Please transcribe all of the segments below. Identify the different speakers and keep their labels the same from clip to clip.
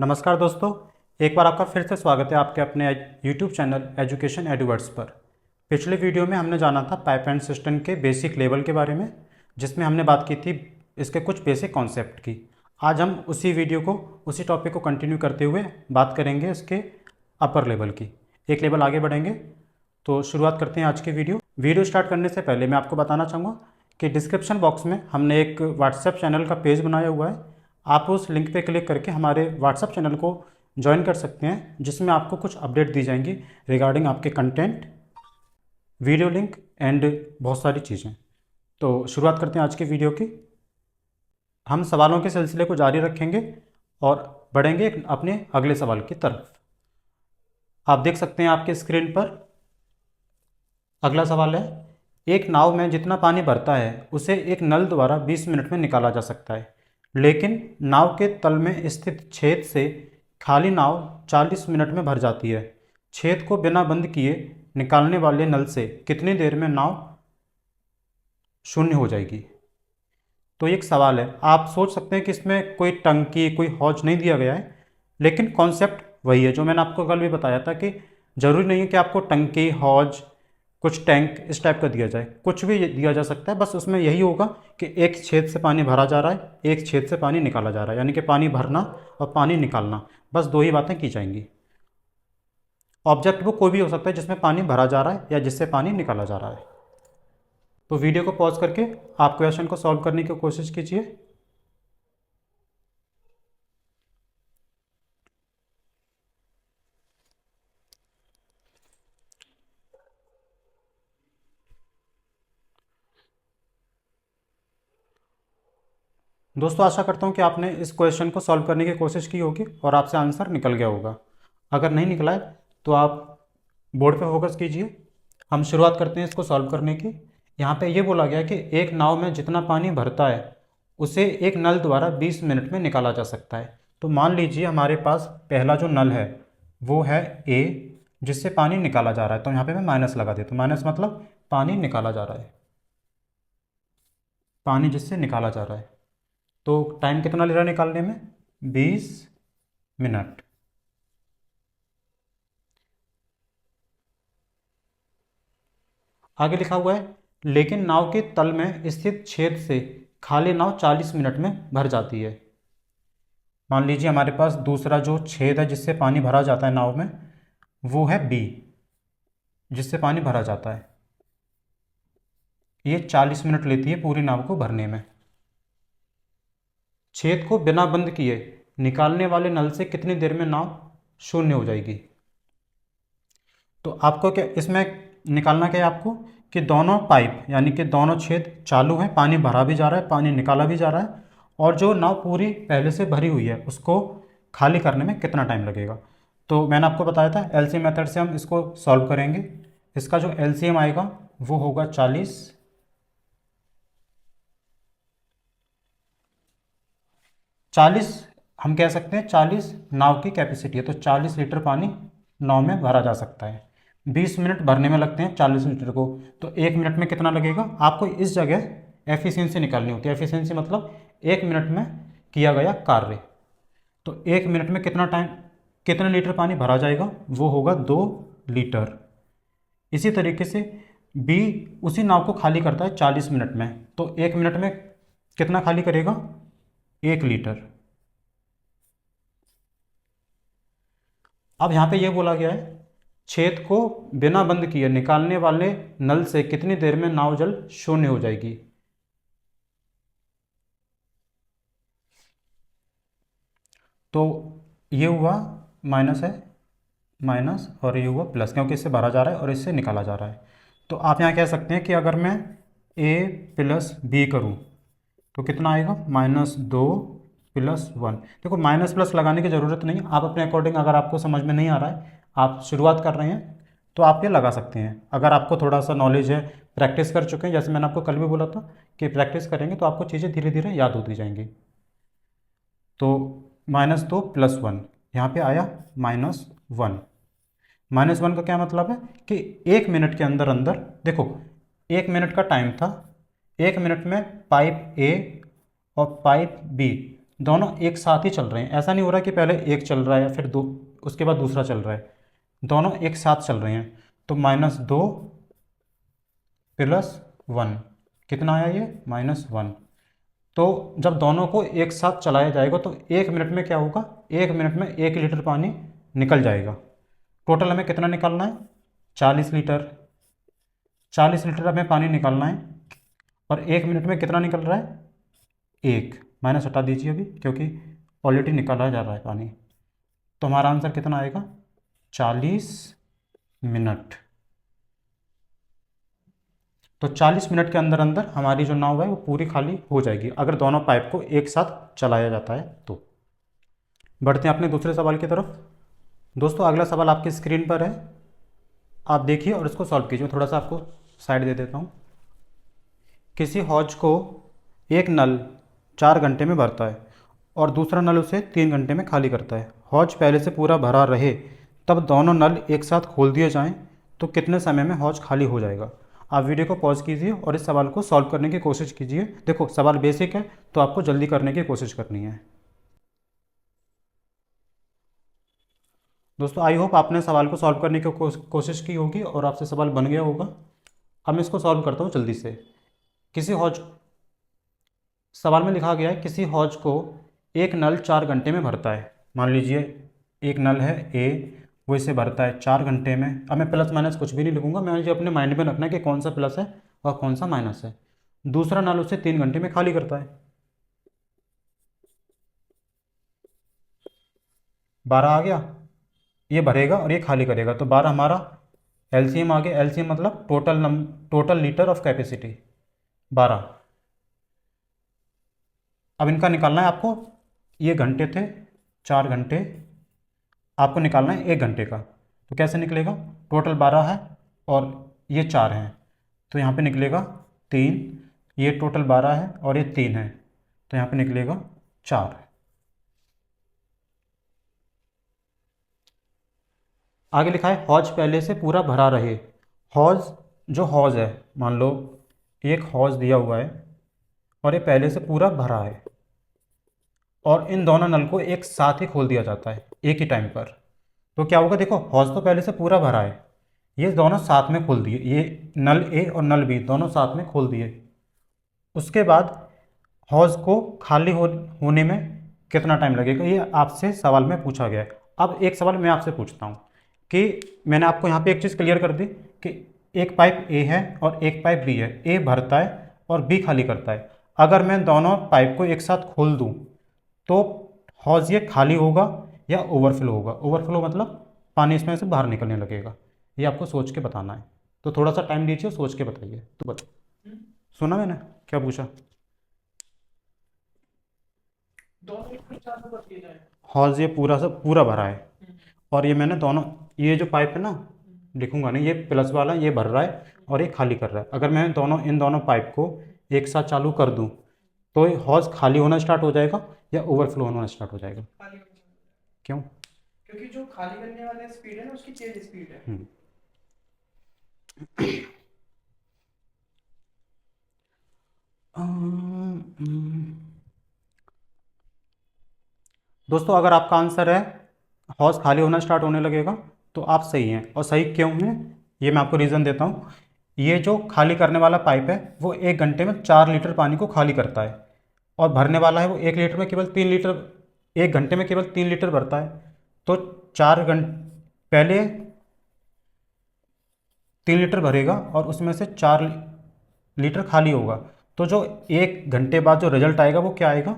Speaker 1: नमस्कार दोस्तों, एक बार आपका फिर से स्वागत है आपके अपने YouTube चैनल एजुकेशन एडवर्ड्स पर। पिछले वीडियो में हमने जाना था पाइप एंड सिस्टम के बेसिक लेवल के बारे में, जिसमें हमने बात की थी इसके कुछ बेसिक कॉन्सेप्ट की। आज हम उसी टॉपिक को कंटिन्यू करते हुए बात करेंगे इसके अपर लेवल की। एक लेवल आगे बढ़ेंगे। तो शुरुआत करते हैं आज की वीडियो स्टार्ट करने से पहले मैं आपको बताना चाहूँगा कि डिस्क्रिप्शन बॉक्स में हमने एक व्हाट्सएप चैनल का पेज बनाया हुआ है। आप उस लिंक पे क्लिक करके हमारे व्हाट्सएप चैनल को ज्वाइन कर सकते हैं, जिसमें आपको कुछ अपडेट दी जाएंगी रिगार्डिंग आपके कंटेंट, वीडियो लिंक एंड बहुत सारी चीज़ें। तो शुरुआत करते हैं आज की वीडियो की। हम सवालों के सिलसिले को जारी रखेंगे और बढ़ेंगे अपने अगले सवाल की तरफ। आप देख सकते हैं आपके स्क्रीन पर अगला सवाल है, एक नाव में जितना पानी भरता है उसे एक नल द्वारा 20 मिनट में निकाला जा सकता है, लेकिन नाव के तल में स्थित छेद से खाली नाव 40 मिनट में भर जाती है। छेद को बिना बंद किए निकालने वाले नल से कितनी देर में नाव शून्य हो जाएगी। तो एक सवाल है, आप सोच सकते हैं कि इसमें कोई टंकी, कोई हौज नहीं दिया गया है, लेकिन कॉन्सेप्ट वही है जो मैंने आपको कल भी बताया था कि ज़रूरी नहीं है कि आपको टंकी, हौज, कुछ टैंक इस टाइप का दिया जाए, कुछ भी दिया जा सकता है। बस उसमें यही होगा कि एक छेद से पानी भरा जा रहा है, एक छेद से पानी निकाला जा रहा है, यानी कि पानी भरना और पानी निकालना, बस दो ही बातें की जाएंगी। ऑब्जेक्ट वो कोई भी हो सकता है जिसमें पानी भरा जा रहा है या जिससे पानी निकाला जा रहा है। तो वीडियो को पॉज करके आप क्वेश्चन को सॉल्व करने की कोशिश कीजिए। दोस्तों, आशा करता हूँ कि आपने इस क्वेश्चन को सॉल्व करने की कोशिश की होगी और आपसे आंसर निकल गया होगा। अगर नहीं निकला है तो आप बोर्ड पे फोकस कीजिए। हम शुरुआत करते हैं इसको सॉल्व करने की। यहाँ पे ये बोला गया कि एक नाव में जितना पानी भरता है उसे एक नल द्वारा 20 मिनट में निकाला जा सकता है। तो मान लीजिए हमारे पास पहला जो नल है वो है ए, जिससे पानी निकाला जा रहा है। तो यहाँ पे मैं माइनस लगा देता हूँ। माइनस मतलब पानी निकाला जा रहा है, पानी जिससे निकाला जा रहा है। तो टाइम कितना ले रहा है निकालने में? 20 मिनट। आगे लिखा हुआ है, लेकिन नाव के तल में स्थित छेद से खाली नाव 40 मिनट में भर जाती है। मान लीजिए हमारे पास दूसरा जो छेद है जिससे पानी भरा जाता है नाव में, वो है बी, जिससे पानी भरा जाता है। ये 40 मिनट लेती है पूरी नाव को भरने में। छेद को बिना बंद किए निकालने वाले नल से कितनी देर में नाव शून्य हो जाएगी। तो आपको क्या इसमें निकालना क्या है आपको, कि दोनों पाइप यानी कि दोनों छेद चालू हैं, पानी भरा भी जा रहा है, पानी निकाला भी जा रहा है, और जो नाव पूरी पहले से भरी हुई है उसको खाली करने में कितना टाइम लगेगा। तो मैंने आपको बताया था एलसीएम मेथड से हम इसको सॉल्व करेंगे। इसका जो एलसीएम आएगा वो होगा 40। 40 हम कह सकते हैं 40 नाव की कैपेसिटी है, तो 40 लीटर पानी नाव में भरा जा सकता है। 20 मिनट भरने में लगते हैं 40 लीटर को, तो 1 मिनट में कितना लगेगा। आपको इस जगह एफिशिएंसी निकालनी होती है। एफिशिएंसी मतलब 1 मिनट में किया गया कार्य। तो 1 मिनट में कितना लीटर पानी भरा जाएगा, वो होगा 2 लीटर। इसी तरीके से बी उसी नाव को खाली करता है 40 मिनट में, तो 1 मिनट में कितना खाली करेगा, 1 लीटर। अब यहाँ पे ये बोला गया है, छेद को बिना बंद किए निकालने वाले नल से कितनी देर में नाव जल शून्य हो जाएगी। तो ये हुआ माइनस है, माइनस, और ये हुआ प्लस, क्योंकि इससे भरा जा रहा है और इससे निकाला जा रहा है। तो आप यहाँ कह सकते हैं कि अगर मैं a प्लस बी करूँ तो कितना आएगा, -2 + 1। देखो माइनस प्लस लगाने की ज़रूरत नहीं है, आप अपने अकॉर्डिंग, अगर आपको समझ में नहीं आ रहा है, आप शुरुआत कर रहे हैं तो आप ये लगा सकते हैं। अगर आपको थोड़ा सा नॉलेज है, प्रैक्टिस कर चुके हैं, जैसे मैंने आपको कल भी बोला था कि प्रैक्टिस करेंगे तो आपको चीज़ें धीरे धीरे याद होती जाएंगी। तो -2 + 1, यहाँ पे आया -1। -1 का क्या मतलब है कि 1 मिनट के अंदर अंदर, देखो 1 मिनट का टाइम था, 1 मिनट में पाइप ए और पाइप बी दोनों एक साथ ही चल रहे हैं, ऐसा नहीं हो रहा कि पहले एक चल रहा है या फिर दो उसके बाद दूसरा चल रहा है, दोनों एक साथ चल रहे हैं। तो -2 + 1 कितना आया ये -1। तो जब दोनों को एक साथ चलाया जाएगा तो 1 मिनट में क्या होगा, 1 मिनट में 1 लीटर पानी निकल जाएगा। टोटल हमें कितना निकालना है, 40 लीटर। 40 लीटर हमें पानी निकालना है और 1 मिनट में कितना निकल रहा है, एक। माइनस हटा दीजिए अभी क्योंकि ऑलरेडी निकाला जा रहा है पानी। तो हमारा आंसर कितना आएगा, 40 मिनट। तो 40 मिनट के अंदर अंदर हमारी जो नाव है वो पूरी खाली हो जाएगी अगर दोनों पाइप को एक साथ चलाया जाता है तो। बढ़ते हैं अपने दूसरे सवाल की तरफ। दोस्तों अगला सवाल आपकी स्क्रीन पर है, आप देखिए और इसको सॉल्व कीजिए। थोड़ा सा आपको साइड दे देता हूँ। किसी हौज को एक नल 4 घंटे में भरता है और दूसरा नल उसे 3 घंटे में खाली करता है। हौज पहले से पूरा भरा रहे तब दोनों नल एक साथ खोल दिए जाएं तो कितने समय में हौज खाली हो जाएगा। आप वीडियो को पॉज कीजिए और इस सवाल को सॉल्व करने की कोशिश कीजिए। देखो सवाल बेसिक है तो आपको जल्दी करने की कोशिश करनी है। दोस्तों आई होप आपने सवाल को सॉल्व करने की कोशिश की होगी और आपसे सवाल बन गया होगा। अब मैं इसको सॉल्व करता हूँ जल्दी से। किसी हौज, सवाल में लिखा गया है किसी हौज को एक नल 4 घंटे में भरता है। मान लीजिए एक नल है ए, वो इसे भरता है 4 घंटे में। अब मैं प्लस माइनस कुछ भी नहीं लिखूंगा, मैं मुझे अपने माइंड में रखना है कि कौन सा प्लस है और कौन सा माइनस है। दूसरा नल उसे 3 घंटे में खाली करता है। 12 आ गया, ये भरेगा और ये खाली करेगा तो 12 हमारा एलसीएम आ गया। एलसीएम मतलब टोटल लीटर ऑफ कैपेसिटी 12। अब इनका निकालना है आपको, ये घंटे थे 4 घंटे, आपको निकालना है 1 घंटे का। तो कैसे निकलेगा, टोटल 12 है और ये 4 हैं तो यहाँ पे निकलेगा 3। ये टोटल 12 है और ये 3 है तो यहाँ पे निकलेगा 4। आगे लिखा है हौज पहले से पूरा भरा रहे। हौज, जो हौज है, मान लो एक हौज दिया हुआ है और ये पहले से पूरा भरा है और इन दोनों नल को एक साथ ही खोल दिया जाता है एक ही टाइम पर। तो क्या होगा, देखो हौज तो पहले से पूरा भरा है, ये दोनों साथ में खोल दिए, ये नल ए और नल बी दोनों साथ में खोल दिए। उसके बाद हौज को खाली होने में कितना टाइम लगेगा, ये आपसे सवाल में पूछा गया है। अब एक सवाल मैं आपसे पूछता हूँ कि मैंने आपको यहाँ पे एक चीज़ क्लियर कर दी कि एक पाइप ए है और एक पाइप बी है। ए भरता है और बी खाली करता है। अगर मैं दोनों पाइप को एक साथ खोल दूँ तो हौज ये खाली होगा या ओवरफ्लो होगा। ओवरफ्लो मतलब पानी इसमें से बाहर निकलने लगेगा। ये आपको सोच के बताना है, तो थोड़ा सा टाइम दीजिए, सोच के बताइए। तो बता, सुना मैंने क्या पूछा, हौज ये पूरा सा पूरा भरा है और ये मैंने दोनों, ये जो पाइप है ना, लिखूंगा नहीं, ये प्लस वाला ये भर रहा है और ये खाली कर रहा है। अगर मैं इन दोनों पाइप को एक साथ चालू कर दूं तो ये हौज खाली होना स्टार्ट हो जाएगा या ओवरफ्लो होना स्टार्ट हो जाएगा।
Speaker 2: खाली हो जाएगा।
Speaker 1: क्यों,
Speaker 2: क्योंकि जो खाली करने वाला स्पीड है ना उसकी तेज स्पीड है।
Speaker 1: दोस्तों अगर आपका आंसर है हौज खाली होना स्टार्ट होने लगेगा तो आप सही हैं। और सही क्यों हैं ये मैं आपको रीज़न देता हूँ। ये जो खाली करने वाला पाइप है वो 1 घंटे में 4 लीटर पानी को खाली करता है और भरने वाला है वो 1 लीटर में केवल 3 लीटर, 1 घंटे में केवल 3 लीटर भरता है। तो 4 घंटे पहले 3 लीटर भरेगा और उसमें से 4 लीटर खाली होगा। तो जो 1 घंटे बाद जो रिजल्ट आएगा वो क्या आएगा,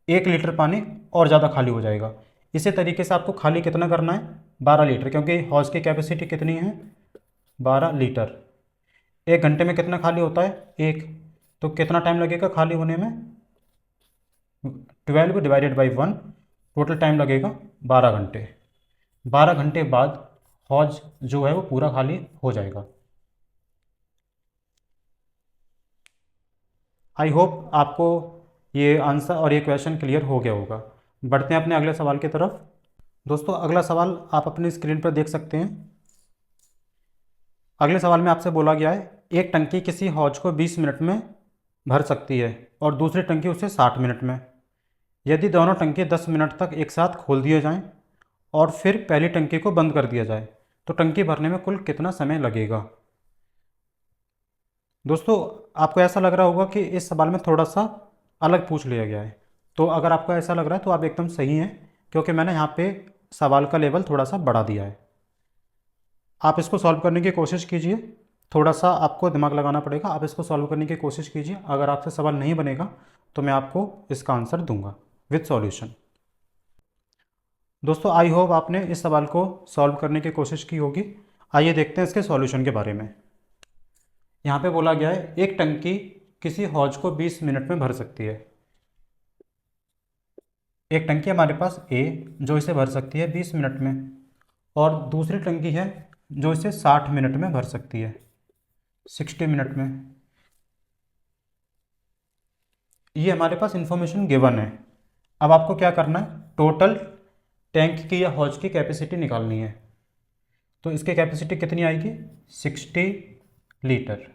Speaker 1: 1 लीटर पानी और ज़्यादा खाली हो जाएगा। इसी तरीके से आपको खाली कितना करना है, 12 लीटर, क्योंकि हौज की कैपेसिटी कितनी है, 12 लीटर। 1 घंटे में कितना खाली होता है, 1। तो कितना टाइम लगेगा खाली होने में, 12/1, टोटल टाइम लगेगा 12 घंटे। 12 घंटे बाद हौज जो है वो पूरा खाली हो जाएगा। आई होप आपको ये आंसर और ये क्वेश्चन क्लियर हो गया होगा। बढ़ते हैं अपने अगले सवाल की तरफ। दोस्तों अगला सवाल आप अपनी स्क्रीन पर देख सकते हैं। अगले सवाल में आपसे बोला गया है एक टंकी किसी हौज को 20 मिनट में भर सकती है और दूसरी टंकी उसे 60 मिनट में। यदि दोनों टंकी 10 मिनट तक एक साथ खोल दिए जाएं और फिर पहली टंकी को बंद कर दिया जाए तो टंकी भरने में कुल कितना समय लगेगा। दोस्तों, आपको ऐसा लग रहा होगा कि इस सवाल में थोड़ा सा अलग पूछ लिया गया है। तो अगर आपको ऐसा लग रहा है तो आप एकदम सही हैं, क्योंकि मैंने यहाँ पे सवाल का लेवल थोड़ा सा बढ़ा दिया है। आप इसको सॉल्व करने की कोशिश कीजिए, थोड़ा सा आपको दिमाग लगाना पड़ेगा। आप इसको सॉल्व करने की कोशिश कीजिए, अगर आपसे सवाल नहीं बनेगा तो मैं आपको इसका आंसर दूंगा विद सॉल्यूशन। दोस्तों, आई होप आपने इस सवाल को सॉल्व करने की कोशिश की होगी। आइए देखते हैं इसके सॉल्यूशन के बारे में। यहाँ पे बोला गया है एक टंकी किसी हौज को 20 मिनट में भर सकती है। एक टंकी हमारे पास ए जो इसे भर सकती है 20 मिनट में, और दूसरी टंकी है जो इसे 60 मिनट में भर सकती है, 60 मिनट में। ये हमारे पास इंफॉर्मेशन गिवन है। अब आपको क्या करना है, टोटल टैंक की या हौज की कैपेसिटी निकालनी है। तो इसकी कैपेसिटी कितनी आएगी, 60 लीटर।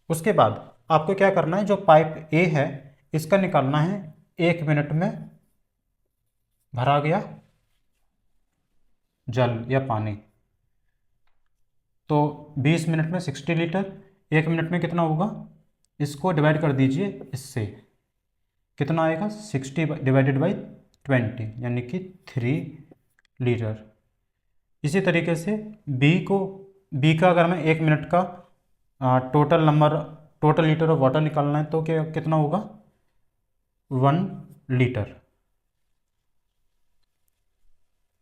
Speaker 1: उसके बाद आपको क्या करना है, जो पाइप ए है इसका निकालना है 1 मिनट में भरा गया जल या पानी। तो 20 मिनट में 60 लीटर, 1 मिनट में कितना होगा, इसको डिवाइड कर दीजिए इससे, कितना आएगा 60 डिवाइडेड बाई 20 यानी कि 3 लीटर। इसी तरीके से बी का अगर हमें 1 मिनट का टोटल लीटर ऑफ वाटर निकालना है तो क्या कितना होगा, 1 लीटर।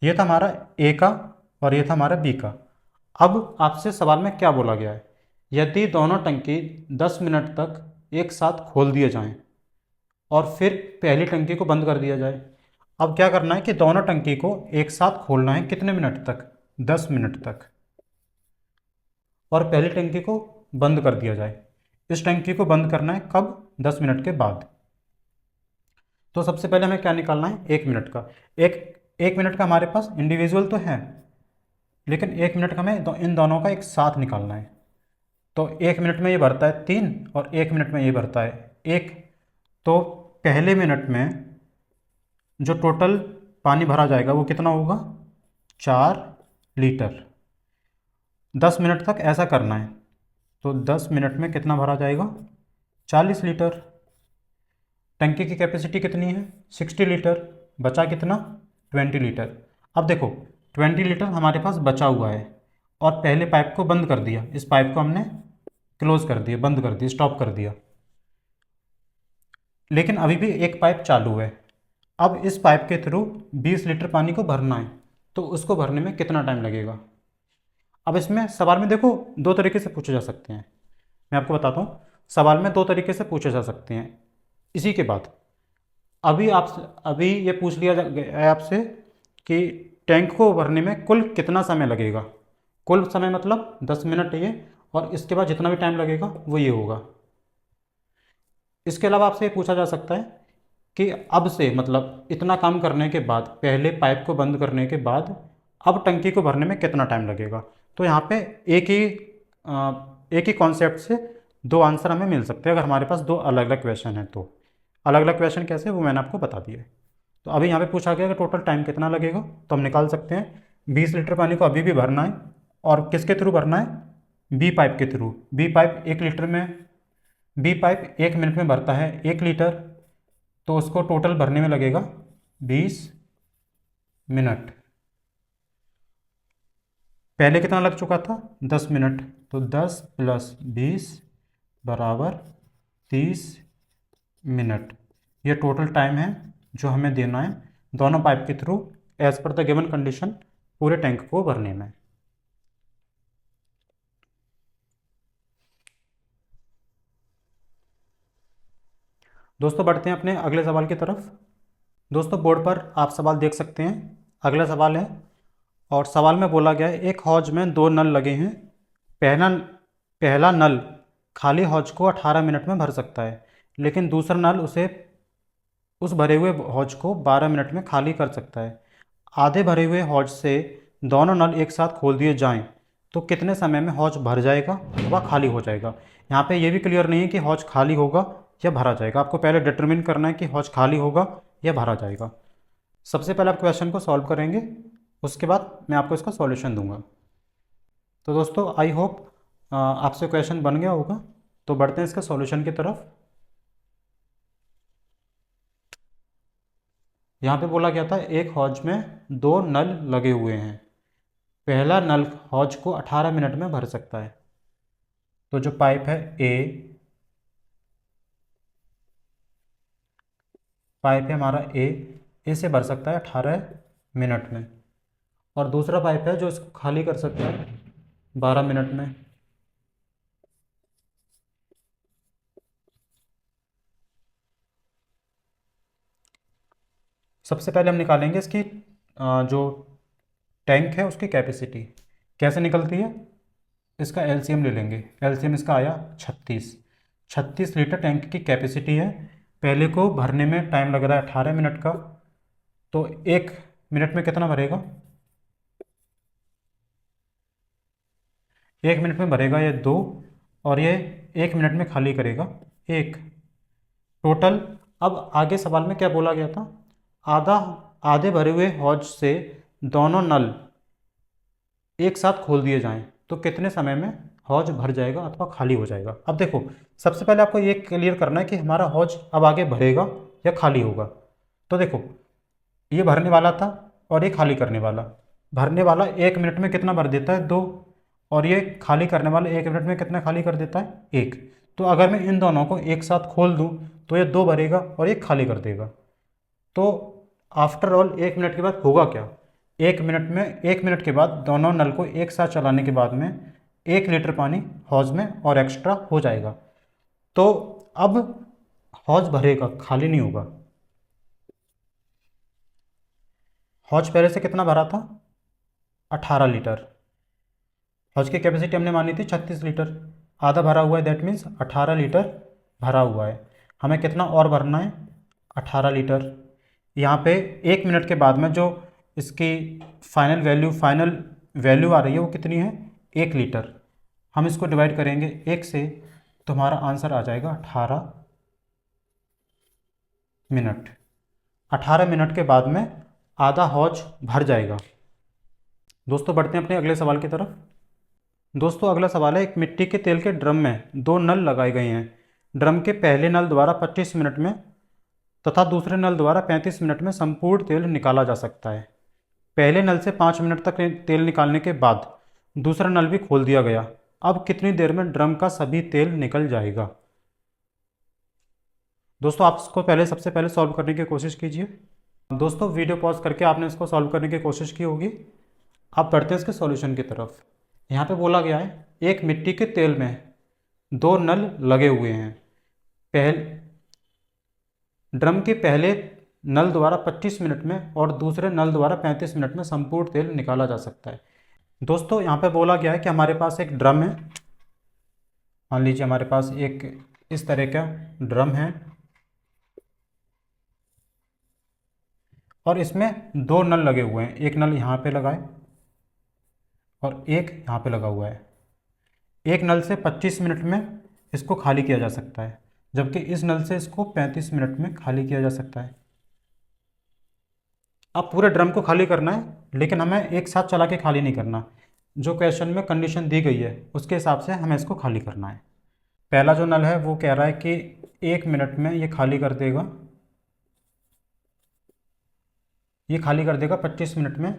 Speaker 1: ये था हमारा ए का और ये था हमारा बी का। अब आपसे सवाल में क्या बोला गया है, यदि दोनों टंकी 10 मिनट तक एक साथ खोल दिए जाएं और फिर पहली टंकी को बंद कर दिया जाए। अब क्या करना है कि दोनों टंकी को एक साथ खोलना है कितने मिनट तक, 10 मिनट तक, और पहली टंकी को बंद कर दिया जाए। इस टंकी को बंद करना है कब, 10 मिनट के बाद। तो सबसे पहले हमें क्या निकालना है, 1 मिनट का। एक मिनट का हमारे पास इंडिविजुअल तो है, लेकिन 1 मिनट का हमें इन दोनों का एक साथ निकालना है। तो 1 मिनट में ये भरता है 3 और 1 मिनट में ये भरता है 1। तो पहले मिनट में जो टोटल पानी भरा जाएगा वो कितना होगा, 4 लीटर। 10 मिनट तक ऐसा करना है, तो 10 मिनट में कितना भरा जाएगा, 40 लीटर। टंकी की कैपेसिटी कितनी है, 60 लीटर, बचा कितना, 20 लीटर। अब देखो 20 लीटर हमारे पास बचा हुआ है और पहले पाइप को बंद कर दिया, इस पाइप को हमने क्लोज कर दिया, बंद कर दिया, स्टॉप कर दिया, लेकिन अभी भी एक पाइप चालू है। अब इस पाइप के थ्रू 20 लीटर पानी को भरना है, तो उसको भरने में कितना टाइम लगेगा। अब इसमें सवाल में देखो 2 तरीके से पूछे जा सकते हैं। मैं आपको बताता हूँ, सवाल में 2 तरीके से पूछे जा सकते हैं। इसी के बाद अभी ये पूछ लिया गया है आपसे कि टैंक को भरने में कुल कितना समय लगेगा। कुल समय मतलब 10 मिनट ये, और इसके बाद जितना भी टाइम लगेगा वो ये होगा। इसके अलावा आपसे ये पूछा जा सकता है कि अब से मतलब इतना काम करने के बाद, पहले पाइप को बंद करने के बाद अब टंकी को भरने में कितना टाइम लगेगा। तो यहाँ पे एक ही कॉन्सेप्ट से 2 आंसर हमें मिल सकते हैं अगर हमारे पास 2 अलग अलग क्वेश्चन हैं। तो अलग अलग क्वेश्चन कैसे, वो मैंने आपको बता दिया है। तो अभी यहाँ पे पूछा गया कि टोटल टाइम कितना लगेगा, तो हम निकाल सकते हैं 20 लीटर पानी को अभी भी भरना है, और किसके थ्रू भरना है, बी पाइप के थ्रू। बी पाइप 1 मिनट में भरता है 1 लीटर, तो उसको टोटल भरने में लगेगा 20 मिनट। पहले कितना लग चुका था, 10 मिनट, तो 10 + 20 = 30 मिनट। ये टोटल टाइम है जो हमें देना है दोनों पाइप के through as per the given condition पूरे टैंक को भरने में। दोस्तों, बढ़ते हैं अपने अगले सवाल की तरफ। दोस्तों, बोर्ड पर आप सवाल देख सकते हैं। अगला सवाल है, और सवाल में बोला गया है एक हौज में 2 नल लगे हैं। पहला नल खाली हौज को 18 मिनट में भर सकता है, लेकिन दूसरा नल उस भरे हुए हौज को 12 मिनट में खाली कर सकता है। आधे भरे हुए हौज से दोनों नल एक साथ खोल दिए जाएं तो कितने समय में हौज भर जाएगा व खाली हो जाएगा। यहाँ पे ये भी क्लियर नहीं है कि हौज खाली होगा या भरा जाएगा। आपको पहले डिटरमिन करना है कि हौज खाली होगा या भरा जाएगा। सबसे पहले आप क्वेश्चन को सॉल्व करेंगे, उसके बाद मैं आपको इसका सॉल्यूशन दूंगा। तो दोस्तों आई होप आपसे क्वेश्चन बन गया होगा। तो बढ़ते हैं इसके सॉल्यूशन की तरफ। यहाँ पे बोला गया था एक हौज में 2 नल लगे हुए हैं, पहला नल हौज को 18 मिनट में भर सकता है। तो जो पाइप है हमारा ए से भर सकता है 18 मिनट में, और दूसरा पाइप है जो इसको खाली कर सकता है 12 मिनट में। सबसे पहले हम निकालेंगे इसकी जो टैंक है उसकी कैपेसिटी कैसे निकलती है। इसका एलसीएम ले लेंगे। एलसीएम इसका आया 36 लीटर टैंक की कैपेसिटी है। पहले को भरने में टाइम लग रहा है 18 मिनट का, तो 1 मिनट में कितना भरेगा? 1 मिनट में भरेगा ये 2, और ये 1 मिनट में खाली करेगा 1 टोटल। अब आगे सवाल में क्या बोला गया था? आधे भरे हुए हौज से दोनों नल एक साथ खोल दिए जाएं तो कितने समय में हौज भर जाएगा अथवा खाली हो जाएगा। अब देखो, सबसे पहले आपको ये क्लियर करना है कि हमारा हौज अब आगे भरेगा या खाली होगा। तो देखो, ये भरने वाला था और ये खाली करने वाला। भरने वाला 1 मिनट में कितना भर देता है? 2, और ये खाली करने वाला 1 मिनट में कितना खाली कर देता है? 1। तो अगर मैं इन दोनों को एक साथ खोल दूँ तो ये 2 भरेगा और 1 खाली कर देगा। तो आफ्टर ऑल 1 मिनट के बाद होगा क्या? 1 मिनट के बाद दोनों नल को एक साथ चलाने के बाद में 1 लीटर पानी हौज में और एक्स्ट्रा हो जाएगा। तो अब हौज भरेगा, खाली नहीं होगा। हौज पहले से कितना भरा था? 18 लीटर। हौज की कैपेसिटी हमने मानी थी 36 लीटर। आधा भरा हुआ है, दैट मीन्स 18 लीटर भरा हुआ है। हमें कितना और भरना है? 18 लीटर। यहाँ पे 1 मिनट के बाद में जो इसकी फाइनल वैल्यू आ रही है वो कितनी है? 1 लीटर। हम इसको डिवाइड करेंगे 1 से, तो हमारा आंसर आ जाएगा 18 मिनट। 18 मिनट के बाद में आधा हौज भर जाएगा। दोस्तों बढ़ते हैं अपने अगले सवाल की तरफ। दोस्तों अगला सवाल है, एक मिट्टी के तेल के ड्रम में 2 नल लगाए गए हैं। ड्रम के पहले नल द्वारा 25 मिनट में तथा दूसरे नल द्वारा 35 मिनट में संपूर्ण तेल निकाला जा सकता है। पहले नल से 5 मिनट तक तेल निकालने के बाद दूसरा नल भी खोल दिया गया। अब कितनी देर में ड्रम का सभी तेल निकल जाएगा? दोस्तों आप इसको सबसे पहले सॉल्व करने की कोशिश कीजिए। दोस्तों वीडियो पॉज करके आपने इसको सॉल्व करने की कोशिश की होगी। आप बढ़ते हैं इसके सॉल्यूशन की तरफ। यहाँ पे बोला गया है एक मिट्टी के तेल में 2 नल लगे हुए हैं। ड्रम के पहले नल द्वारा 25 मिनट में और दूसरे नल द्वारा 35 मिनट में संपूर्ण तेल निकाला जा सकता है। दोस्तों यहाँ पे बोला गया है कि हमारे पास एक ड्रम है। मान लीजिए हमारे पास एक इस तरह का ड्रम है और इसमें 2 नल लगे हुए हैं। एक नल यहाँ पे लगा है और एक यहाँ पे लगा हुआ है। एक नल से 25 मिनट में इसको खाली किया जा सकता है, जबकि इस नल से इसको 35 मिनट में खाली किया जा सकता है। अब पूरे ड्रम को खाली करना है, लेकिन हमें एक साथ चला के खाली नहीं करना। जो क्वेश्चन में कंडीशन दी गई है उसके हिसाब से हमें इसको खाली करना है। पहला जो नल है वो कह रहा है कि 1 मिनट में ये खाली कर देगा, 25 मिनट में।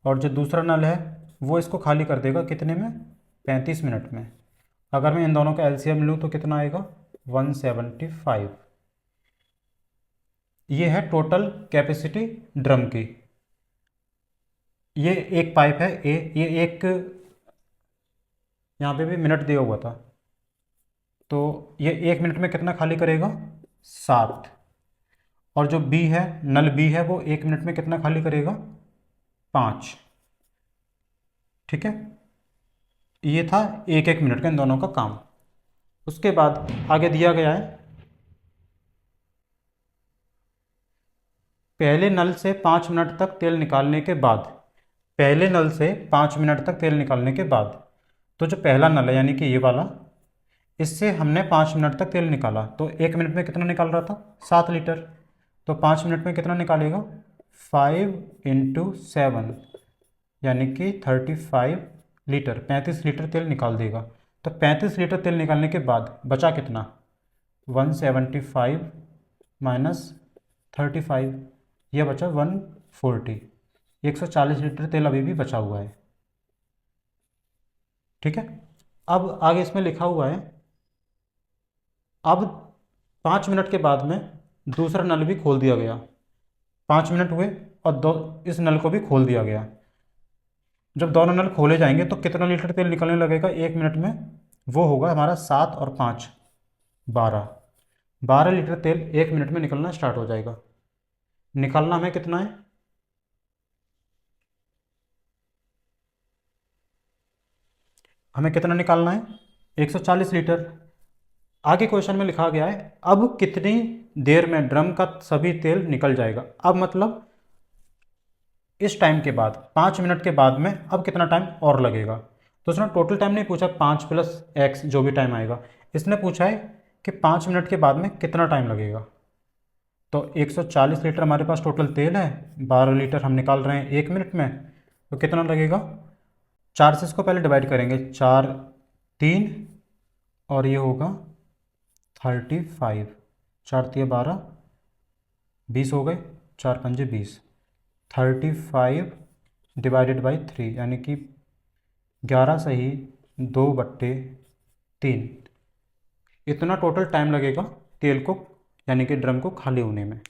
Speaker 1: और जो दूसरा नल है वो इसको खाली कर देगा कितने में? 35 मिनट में। अगर मैं इन दोनों का एलसीएम लूँ तो कितना आएगा? 175। ये है टोटल कैपेसिटी ड्रम की। ये एक पाइप है ये एक यहाँ पे भी मिनट दिया हुआ था, तो ये 1 मिनट में कितना खाली करेगा? 7। और जो बी है, नल बी है, वो 1 मिनट में कितना खाली करेगा? 5। ठीक है, ये था 1-1 मिनट का इन दोनों का काम। उसके बाद आगे दिया गया है पहले नल से 5 मिनट तक तेल निकालने के बाद। पहले नल से 5 मिनट तक तेल निकालने के बाद, तो जो पहला नल है यानी कि ये वाला, इससे हमने 5 मिनट तक तेल निकाला, तो 1 मिनट में कितना निकाल रहा था? 7 लीटर। तो 5 मिनट में कितना निकालेगा? 5 × 7 यानी कि 35 लीटर, 35 लीटर तेल निकाल देगा। तो 35 लीटर तेल निकालने के बाद बचा कितना? 175 माइनस 35, यह बचा 140। 140 लीटर तेल अभी भी बचा हुआ है। ठीक है, अब आगे इसमें लिखा हुआ है, अब 5 मिनट के बाद में दूसरा नल भी खोल दिया गया। 5 मिनट हुए और इस नल को भी खोल दिया गया। जब दोनों नल खोले जाएंगे तो कितना लीटर तेल निकलने लगेगा 1 मिनट में? वो होगा हमारा 7 और 5 12। 12 लीटर तेल 1 मिनट में निकलना स्टार्ट हो जाएगा। निकालना हमें कितना है? हमें कितना निकालना है? 140 लीटर। आगे क्वेश्चन में लिखा गया है, अब कितनी देर में ड्रम का सभी तेल निकल जाएगा। अब मतलब इस टाइम के बाद, 5 मिनट के बाद में अब कितना टाइम और लगेगा। तो उसने टोटल टाइम नहीं पूछा, 5 + x जो भी टाइम आएगा, इसने पूछा है कि 5 मिनट के बाद में कितना टाइम लगेगा। तो 140 लीटर हमारे पास टोटल तेल है, 12 लीटर हम निकाल रहे हैं 1 मिनट में, तो कितना लगेगा? 4 से इसको पहले डिवाइड करेंगे, 4 3 और ये होगा 35, 4 × 12 20 हो गए, 4 × 5 20, 35 डिवाइडेड बाई 3 यानी कि 11 सही 2/3। इतना टोटल टाइम लगेगा तेल को यानी कि ड्रम को खाली होने में।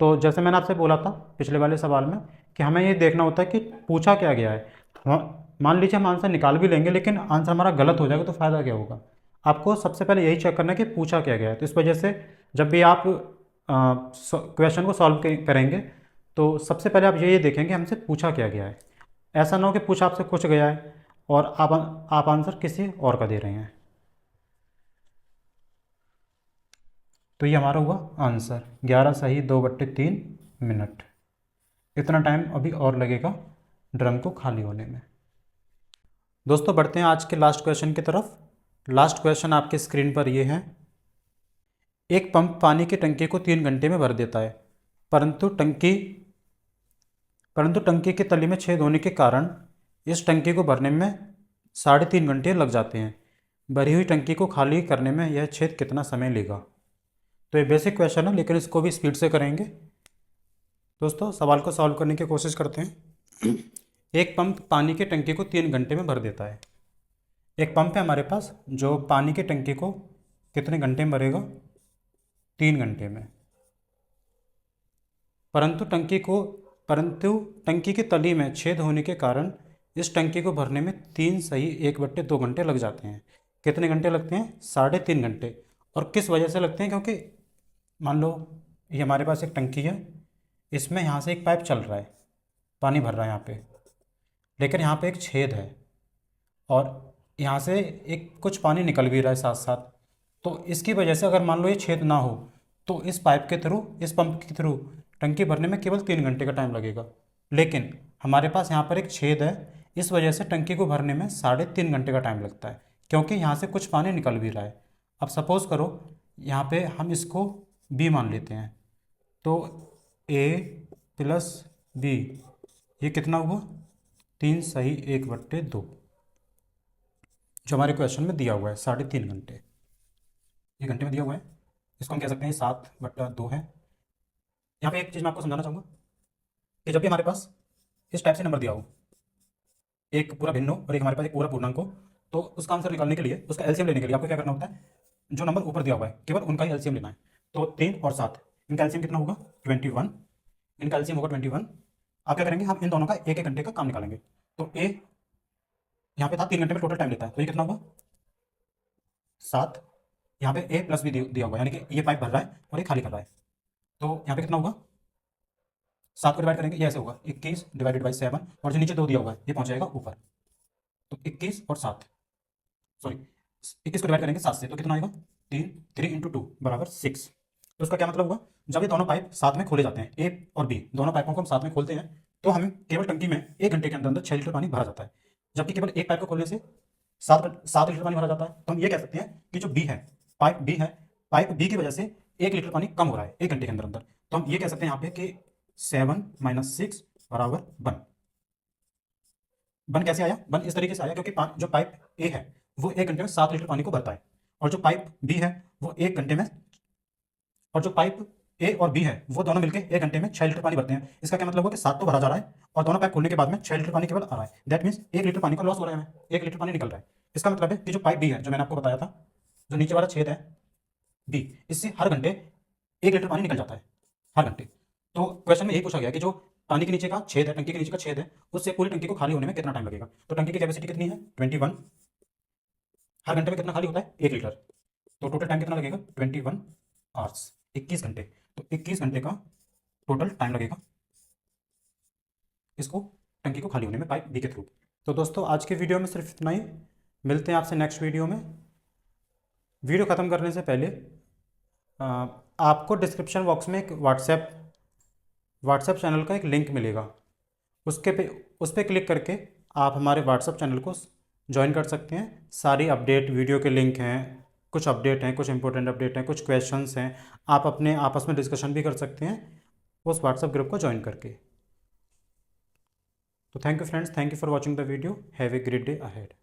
Speaker 1: तो जैसे मैंने आपसे बोला था पिछले वाले सवाल में कि हमें ये देखना होता है कि पूछा क्या गया है। मान लीजिए हम आंसर निकाल भी लेंगे लेकिन आंसर हमारा गलत हो जाएगा तो फ़ायदा क्या होगा। आपको सबसे पहले यही चेक करना है कि पूछा क्या गया है। तो इस वजह से जब भी आप क्वेश्चन को सॉल्व करेंगे तो सबसे पहले आप ये देखेंगे हमसे पूछा क्या गया है। ऐसा ना हो कि पूछा आपसे कुछ गया है और आप आंसर किसी और का दे रहे हैं। तो ये हमारा हुआ आंसर 11 सही 2/3 मिनट। इतना टाइम अभी और लगेगा ड्रम को खाली होने में। दोस्तों बढ़ते हैं आज के लास्ट क्वेश्चन की तरफ। लास्ट क्वेश्चन आपके स्क्रीन पर ये है, एक पंप पानी की टंकी को 3 घंटे में भर देता है, परंतु टंकी के तली में छेद होने के कारण इस टंकी को भरने में 3.5 घंटे लग जाते हैं। भरी हुई टंकी को खाली करने में यह छेद कितना समय लेगा। तो ये बेसिक क्वेश्चन है लेकिन इसको भी स्पीड से करेंगे। दोस्तों सवाल को सॉल्व करने की कोशिश करते हैं। एक पंप पानी की टंकी को 3 घंटे में भर देता है। एक पंप है हमारे पास जो पानी की टंकी को कितने घंटे में भरेगा? 3 घंटे में। परंतु टंकी की तली में छेद होने के कारण इस टंकी को भरने में 3 सही 1/2 घंटे लग जाते हैं। कितने घंटे लगते हैं? 3.5 घंटे। और किस वजह से लगते हैं? क्योंकि मान लो ये हमारे पास एक टंकी है, इसमें यहाँ से एक पाइप चल रहा है, पानी भर रहा है यहाँ पे, लेकिन यहाँ पे एक छेद है और यहाँ से एक कुछ पानी निकल भी रहा है साथ साथ। तो इसकी वजह से अगर मान लो ये छेद ना हो तो इस पाइप के थ्रू, इस पंप के थ्रू टंकी भरने में केवल 3 घंटे का टाइम लगेगा। लेकिन हमारे पास यहाँ पर एक छेद है, इस वजह से टंकी को भरने में 3.5 घंटे का टाइम लगता है, क्योंकि यहाँ से कुछ पानी निकल भी रहा है। अब सपोज़ करो यहाँ पे हम इसको B मान लेते हैं, तो A + B ये कितना हुआ? 3 सही 1/2 जो हमारे क्वेश्चन में दिया हुआ है 3.5 घंटे। ये घंटे में दिया हुआ है, इसको हम कह सकते हैं 7/2 है। यहाँ पे एक चीज़ मैं आपको समझाना चाहूँगा कि जब भी हमारे पास इस टाइप से नंबर दिया हो, एक पूरा भिन्न हो और एक हमारे पास एक पूरा पूर्णांक हो, तो उसका आंसर निकालने के लिए, उसका एलसीएम लेने के लिए आपको क्या करना होता है? जो नंबर ऊपर दिया हुआ है केवल उनका ही एलसीएम लेना है। तो 3 और 7 इनका एलसीएम कितना होगा? 21। इनका एलसीएम होगा 21। आप क्या करेंगे? हम इन दोनों का 1-1 घंटे का काम निकालेंगे। तो ए यहाँ पे था 3 घंटे में टोटल टाइम लेता है, तो ये कितना होगा? 7। यहाँ पे A + B दिया हुआ है, यानी कि ये पाइप भर रहा है और ये खाली कर रहा है, तो यहाँ पे कितना होगा? 7 को डिवाइड करेंगे, ये ऐसे होगा 21 / 7 और जो नीचे 2 दिया हुआ है ये पहुंच जाएगा ऊपर। तो 21 और 7, सॉरी 21 को डिवाइड करेंगे 7 से, तो कितना आएगा? 3 × 2 = 6। तो उसका क्या मतलब हुआ? जब ये दोनों पाइप साथ में खोले जाते हैं, A और B दोनों पाइपों को हम साथ में खोलते हैं, तो हम केवल टंकी में 1 घंटे के अंदर अंदर 6 लीटर पानी भरा जाता है। जबकि केवल एक पाइप को खोलने से 7 लीटर पानी भरा जाता है, तो हम ये कह सकते हैं कि जो बी है, पाइप बी है, पाइप बी की वजह से 1 लीटर पानी कम हो रहा है 1 घंटे के अंदर अंदर। तो हम ये कह सकते हैं यहाँ पे कि 7 - 6 बराबर 1। बन कैसे आया? बन इस तरीके से आया क्योंकि जो पाइप ए है वो 1 घंटे में 7 लीटर पानी को भरता है, और जो पाइप बी है वो 1 घंटे में, और जो पाइप ए और बी है वो दोनों मिलकर 1 घंटे में 6 लीटर पानी भरते हैं। इसका क्या मतलब हुआ कि 7 तो भरा जा रहा है और दोनों पाइप खोलने के बाद में 6 लीटर पानी केवल आ रहा है। दैट मीन्स 1 लीटर पानी का लॉस हो रहा है हमें, 1 लीटर पानी निकल रहा है। इसका मतलब है कि जो पाइप बी है, जो मैंने आपको बताया था, जो नीचे वाला छेद है बी, इससे हर घंटे 1 लीटर पानी निकल जाता है, हर घंटे। तो क्वेश्चन में यही पूछा गया कि जो पानी के नीचे का छेद है, टंकी के नीचे का छेद है, उससे पूरी टंकी को खाली होने में कितना टाइम लगेगा। तो टंकी की कैपेसिटी कितनी है? 21। हर घंटे में कितना खाली होता है? 1 लीटर। तो टोटल टाइम कितना लगेगा? 21 आवर्स, 21 घंटे। तो 21 घंटे का टोटल टाइम लगेगा इसको टंकी को खाली होने में पाइप बी के थ्रू। तो दोस्तों आज के वीडियो में सिर्फ इतना ही, मिलते हैं आपसे नेक्स्ट वीडियो में। वीडियो ख़त्म करने से पहले आपको डिस्क्रिप्शन बॉक्स में एक व्हाट्सएप चैनल का एक लिंक मिलेगा, उस पर क्लिक करके आप हमारे व्हाट्सएप चैनल को ज्वाइन कर सकते हैं। सारी अपडेट, वीडियो के लिंक हैं, कुछ अपडेट हैं, कुछ इंपॉर्टेंट अपडेट हैं, कुछ क्वेश्चंस हैं, आप अपने आपस में डिस्कशन भी कर सकते हैं उस व्हाट्सएप ग्रुप को ज्वाइन करके। तो thank you friends, thank you for watching the video, have a great day ahead.